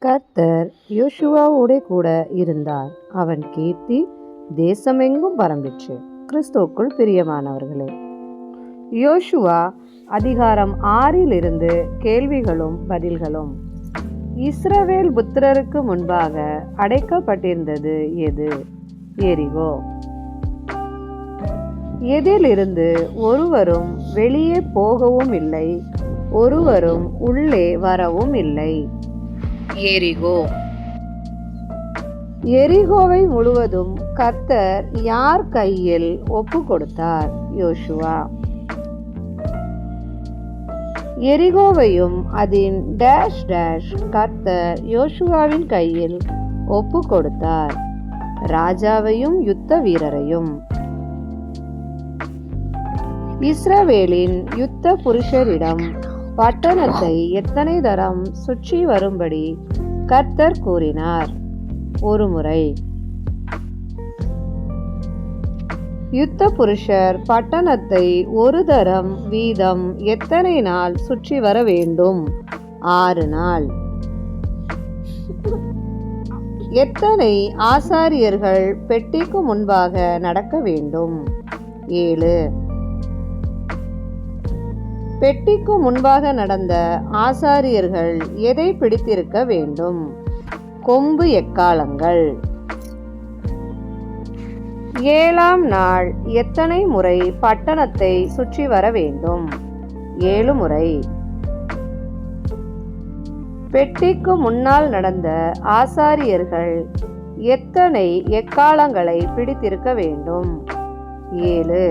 கர்த்தர் யோசுவாவோடே கூட இருந்தார். அவன் கீர்த்தி தேசமெங்கும் பரம்பிற்று. கிறிஸ்துவுக்குள் பிரியமானவர்களே, யோசுவா அதிகாரம் 6 கேள்விகளும் பதில்களும். இஸ்ரவேல் புத்திரருக்கு முன்பாக அடைக்கப்பட்டிருந்தது எது? எரிகோ. எதிலிருந்து ஒருவரும் வெளியே போகவும் இல்லை, ஒருவரும் உள்ளே வரவும் இல்லை. எரிகோ. எரிகோவை முழுவதும் கர்த்தர் யார் கையில் ஒப்பு கொடுத்தார்? யோசுவா. எரிகோவையும் அதன் டேஷ் டேஷ் கர்த்தர் யோசுவாவின் கையில் ஒப்பு கொடுத்தார், ராஜாவையும் யுத்த வீரரையும். இஸ்ரவேலின் யுத்த புருஷரிடம் பட்டணத்தை எத்தனை தரம் சுற்றி வரும்படி கர்த்தர் கூறினார்? ஒரு முறை. யுத்த புருஷர் பட்டணத்தை ஒரு தரம் வீதம் எத்தனை நாள் சுற்றி வர வேண்டும்? 6 நாள். எத்தனை ஆசாரியர்கள் பெட்டிக்கு முன்பாக நடக்க வேண்டும்? 7. பெட்டிக்கு முன்பாக நடந்த ஆசாரியர்கள் எதை பிடித்திருக்க வேண்டும்? கொம்பு எக்காளங்கள். 7ஆம் நாள் எத்தனை முறை பட்டணத்தை சுற்றி வர வேண்டும்? 7 முறை. பெட்டிக்கு முன்னால் நடந்த ஆசாரியர்கள் எத்தனை எக்காளங்களை பிடித்திருக்க வேண்டும்? 7.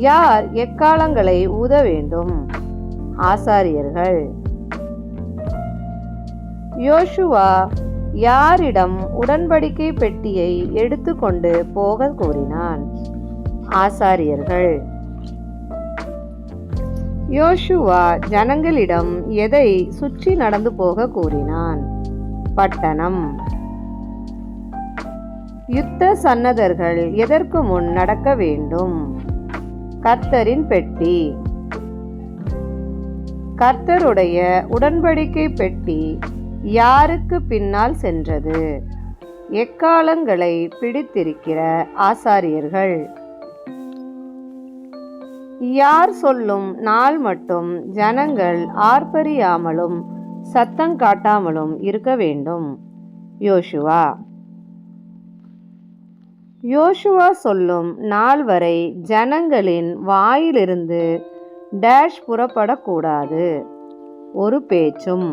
யார் எக்காளங்களை ஊத வேண்டும்? ஆசாரியர்கள். யோசுவா யாரிடம் உடன்படிக்கை பெட்டியை எடுத்து கொண்டு போக கூறினான்? ஆசாரியர்கள். யோசுவா ஜனங்களிடம் எதை சுற்றி நடந்து போக கூறினான்? பட்டணம். யுத்த சன்னதர்கள் எதற்கு முன் நடக்க வேண்டும்? கர்த்தரின் பெட்டி. கர்த்தருடைய உடன்படிக்கை பெட்டி யாருக்கு பின்னால் சென்றது? எக்காளங்களை பிடித்திருக்கிற ஆசாரியர்கள். யார் சொல்லும் நாள் மட்டும் ஜனங்கள் ஆர்ப்பரியாமலும் சத்தம் காட்டாமலும் இருக்க வேண்டும்? யோசுவா. யோசுவா சொல்லும் நாள் வரை ஜனங்களின் வாயிலிருந்து டேஷ் புறப்படக்கூடாது, ஒரு பேச்சும்.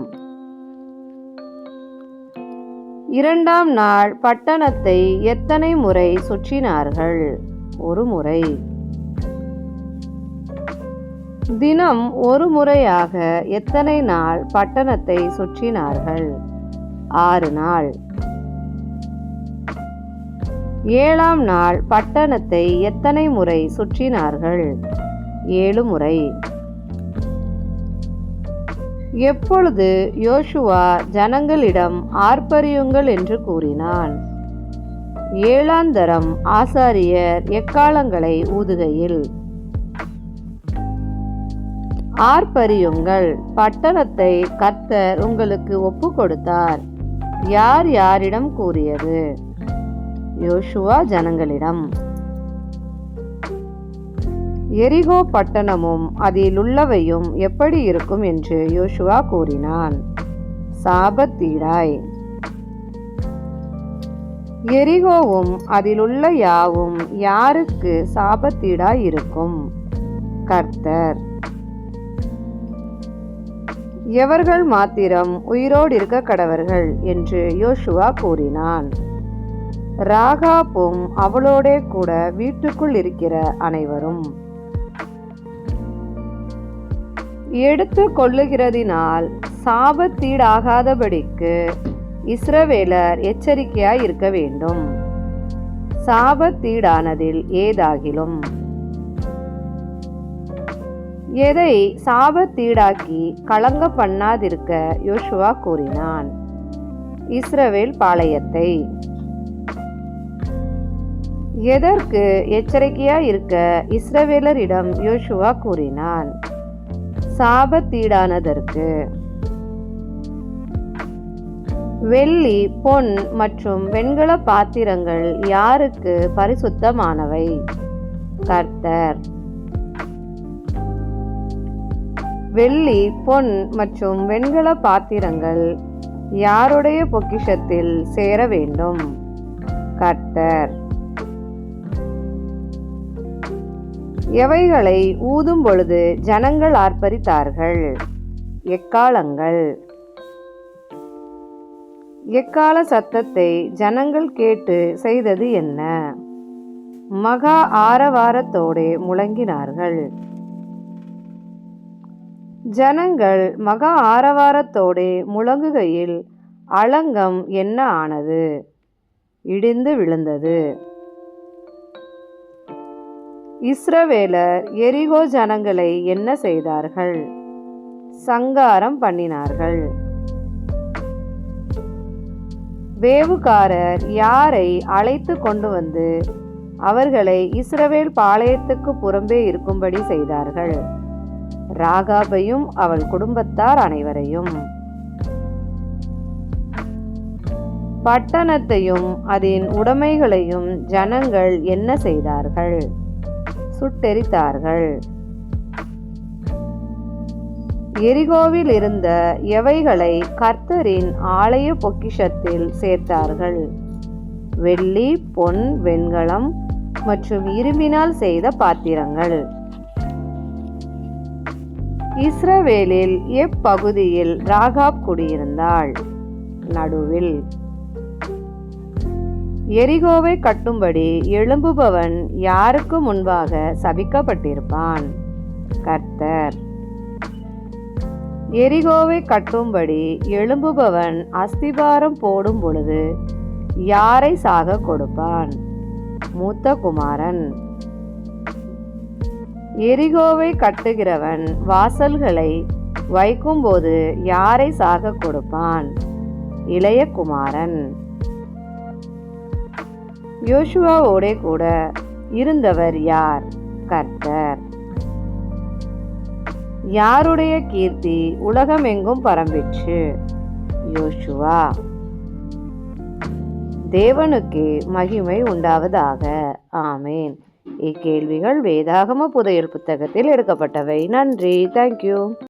2ஆம் நாள் பட்டணத்தை எத்தனை முறை சுற்றினார்கள்? ஒரு முறை. தினம் ஒரு முறையாக எத்தனை நாள் பட்டணத்தை சுற்றினார்கள்? 6 நாள். 7ஆம் நாள் பட்டணத்தை எத்தனை முறை சுற்றினார்கள்? 7 முறை. எப்பொழுது யோசுவா ஜனங்களிடம் ஆர்ப்பரியுங்கள் என்று கூறினான்? 7ஆம் தரம் ஆசாரியர் எக்காளங்களை ஊதுகையில். ஆர்ப்பரியுங்கள், பட்டணத்தை கர்த்தர் உங்களுக்கு ஒப்பு கொடுத்தார். யார் யாரிடம் கூறியது? யோசுவா ஜனங்களிடம். எரிகோ பட்டணமும் அதிலுள்ளவையும் எப்படி இருக்கும் என்று யோசுவா கூறினான்? சாபத்தீடாய். எரிகோவும் அதிலுள்ள யாவும் யாருக்கு சாபத்தீடாய் இருக்கும்? கர்த்தர். எவர்கள் மாத்திரம் உயிரோடு இருக்க கடவர்கள் என்று யோசுவா கூறினான்? ராகாப்பும் அவளோடே கூட வீட்டுக்குள் இருக்கிற அனைவரும். எடுத்து கொள்ளுகிறதினால் சாபத்தீடாகாதபடிக்கு இஸ்ரவேலர் எச்சரிக்கையாய் இருக்க வேண்டும். சாபத்தீடானதில் ஏதாகிலும் எதை சாபத்தீடாக்கி கலங்க பண்ணாதிருக்க யோசுவா கூறினான்? இஸ்ரவேல் பாளையத்தை. எதற்கு எச்சரிக்கையாய் இருக்க இஸ்ரவேலரிடம் யோசுவா கூறினான்? சாபத்தீடானதற்கு. வெள்ளி, பொன் மற்றும் வெண்கல பாத்திரங்கள் யாருக்கு பரிசுத்தமானவை? கர்த்தர். வெள்ளி, பொன் மற்றும் வெண்கல பாத்திரங்கள் யாருடைய பொக்கிஷத்தில் சேர வேண்டும்? கர்த்தர். எவைகளை ஊதும் பொழுது ஜனங்கள் ஆர்ப்பரித்தார்கள்? எக்காளங்கள். எக்கால சத்தத்தை ஜனங்கள் கேட்டு செய்தது என்ன? மகா ஆரவாரத்தோடே முழங்கினார்கள். ஜனங்கள் மகா ஆரவாரத்தோடே முழங்குகையில் அலங்கம் என்ன ஆனது? இடிந்து விழுந்தது. இஸ்ரவேலர் எரிகோ ஜனங்களை என்ன செய்தார்கள்? சங்காரம் பண்ணினார்கள். வேவுகாரர் யாரை அழைத்து கொண்டு வந்து அவர்களை இஸ்ரவேல் பாளையத்துக்கு புறம்பே இருக்கும்படி செய்தார்கள்? ராகாபையும் அவள் குடும்பத்தார் அனைவரையும். பட்டணத்தையும் அதன் உடைமைகளையும் ஜனங்கள் என்ன செய்தார்கள்? சுட்டெரித்தார்கள். எரிகோவில் இருந்த எவைகளை கர்த்தரின் ஆலய பொக்கிஷத்தில் சேர்த்தார்கள்? வெள்ளி, பொன், வெண்கலம் மற்றும் இரும்பினால் செய்த பாத்திரங்கள். இஸ்ரவேலில் எப்பகுதியில் ராகாப் குடியிருந்தாள்? நடுவில். எரிகோவை கட்டும்படி எழும்புபவன் யாருக்கு முன்பாக சபிக்கப்பட்டிருப்பான்? கர்த்தர். எரிகோவை கட்டும்படி எழும்புபவன் அஸ்திபாரம் போடும் பொழுது யாரை சாக கொடுப்பான்? மூத்த குமாரன். எரிகோவை கட்டுகிறவன் வாசல்களை வைக்கும்போது யாரை சாக கொடுப்பான்? இளைய குமாரன். யோசுவாவோடே கூட இருந்தவர் யார்? கர்த்தர். யாருடைய கீர்த்தி உலகமெங்கும் பரம்பிற்று? யோசுவா. தேவனுக்கே மகிமை உண்டாவதாக. ஆமேன். இக்கேள்விகள் வேதாகம புதையல் புத்தகத்தில் எடுக்கப்பட்டவை. நன்றி. தேங்க்யூ.